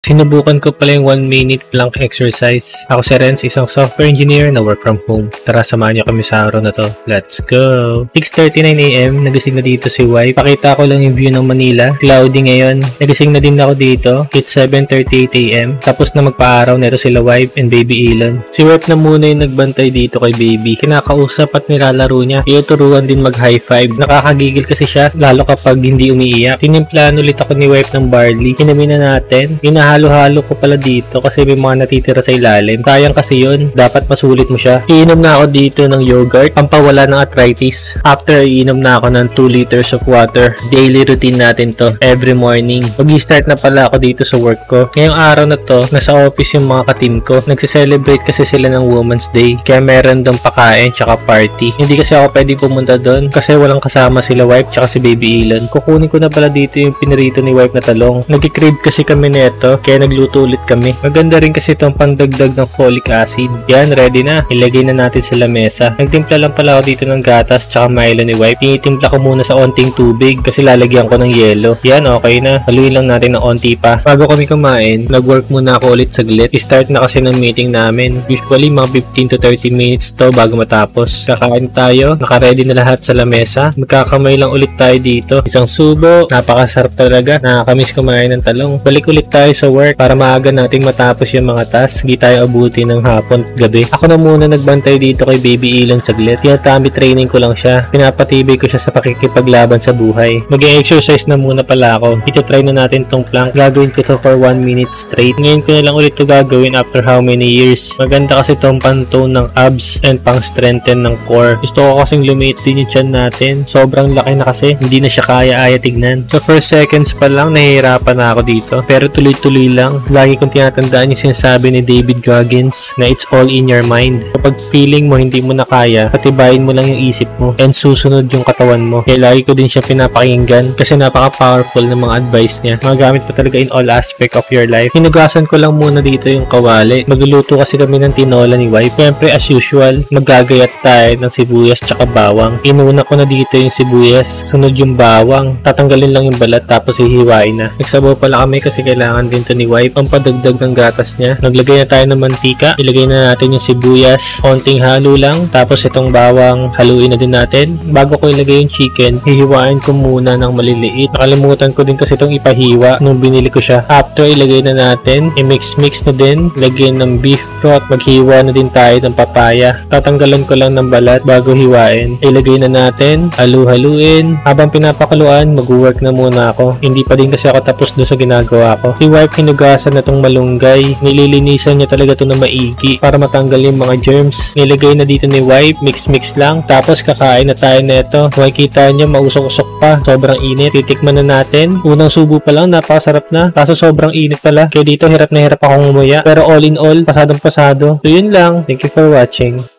Sinubukan ko pala yung 1 minute plank exercise. Ako si Renz, isang software engineer na work from home. Tara, samahan niyo kami sa araw na to. Let's go! 6:39 AM, nagising na dito si wife. Pakita ko lang yung view ng Manila. Cloudy ngayon. Nagising na din ako dito. It's 7:38 AM. Tapos na magpa-araw nito sila wife and baby Elon. Si wife na muna yung nagbantay dito kay baby. Kinakausap at nilalaro niya. Iuturuan din mag-high five. Nakakagigil kasi siya, lalo kapag hindi umiiyak. Tinimplan ulit ako ni wife ng barley. Kinamin na natin. Inahalo-halo ko pala dito kasi may mga natitira sa ilalim. Sayang kasi yun. Dapat masulit mo siya. Iinom na ako dito ng yogurt. Pampawala ng arthritis. After, iinom na ako ng 2 liters of water. Daily routine natin to. Every morning. Mag-start na pala ako dito sa work ko. Ngayong araw na to, nasa office yung mga ka-team ko. Nagse-celebrate kasi sila ng Women's Day. Kaya meron doon pakain tsaka party. Hindi kasi ako pwede pumunta doon kasi walang kasama sila wife tsaka si baby Elon. Kukunin ko na pala dito yung pinirito ni wife na talong. Nag-crave kasi kami neto kaya nagluto ulit kami. Maganda rin kasi itong pandagdag ng folic acid. Yan, ready na. Ilagay na natin sa lamesa. Nagtimpla lang pala ako dito ng gatas tsaka Milo ni wife. Tinitimpla ko muna sa onting tubig kasi lalagyan ko ng yelo. Yan, okay na. Haluin lang natin ng onti pa. Bago kami kumain, nag-work muna ako ulit saglit. I-start na kasi ng meeting namin. Usually mga 15 to 30 minutes to bago matapos. Kakain tayo. Naka-ready na lahat sa lamesa. Magkakamay lang ulit tayo dito. Isang subo. Napakasarap talaga. Nakakamiss kumain ng talong. Balik ulit tayo sa work para maaga nating matapos yung mga tasks. Hindi tayo abuti ng hapon at gabi. Ako na muna nagbantay dito kay baby Elon saglit. Yung tummy training ko lang siya. Pinapatibay ko siya sa pakikipaglaban sa buhay. Mag-exercise na muna pala ako. Ito try na natin tong plank. Gagawin ko to for 1 minute straight. Ngayon ko na lang ulit to gagawin after how many years. Maganda kasi tong pang-tone ng abs and pang-strengthen ng core. Gusto ko kasing lumiit din yung chan natin. Sobrang laki na kasi. Hindi na siya kaya-aya tignan. Sa first seconds pa lang, nahihirapan na ako dito. Pero tuloy-tuloy lang. Lagi kong tinatandaan yung sinasabi ni David Goggins na it's all in your mind. Kapag feeling mo hindi mo na kaya, patibayin mo lang yung isip mo and susunod yung katawan mo. Kaya lagi ko din siya pinapakinggan kasi napaka-powerful ng mga advice niya. Magagamit pa talaga in all aspect of your life. Hinugasan ko lang muna dito yung kawali. Magluluto kasi kami ng tinola ni wife. Siyempre, as usual, maggagayat tayo ng sibuyas tsaka bawang. Inuna ko na dito yung sibuyas. Sunod yung bawang. Tatanggalin lang yung balat tapos hihiwain na. Nagsabaw pala kami kasi kailangan din to ni wife. Ang padagdag ng gatas niya. Naglagay na tayo ng mantika. Ilagay na natin yung sibuyas. Konting halo lang. Tapos itong bawang, haluin na din natin. Bago ko ilagay yung chicken, hihiwain ko muna ng maliliit. Nakalimutan ko din kasi itong ipahiwa nung binili ko siya. After, ilagay na natin. I-mix na din. Lagyan ng beef broth. Maghiwa na din tayo ng papaya. Tatanggalan ko lang ng balat bago hiwain. Ilagay na natin. Halu-haluin. Habang pinapakaluan, mag-work na muna ako. Hindi pa din kasi ako tapos doon sa ginagawa ko. Si wife hinugasan na tong malunggay. Nililinisan niya talaga to na maigi para matanggal yung mga germs. Nilagay na dito ni wife. Mix lang. Tapos kakain na tayo neto. Makikita niyo mausok-usok pa. Sobrang init. Titikman na natin. Unang subo pa lang, napakasarap na. Kaso sobrang init pala. Kaya dito hirap na hirap akong umuya. Pero all in all, pasadong pasado. So yun lang. Thank you for watching.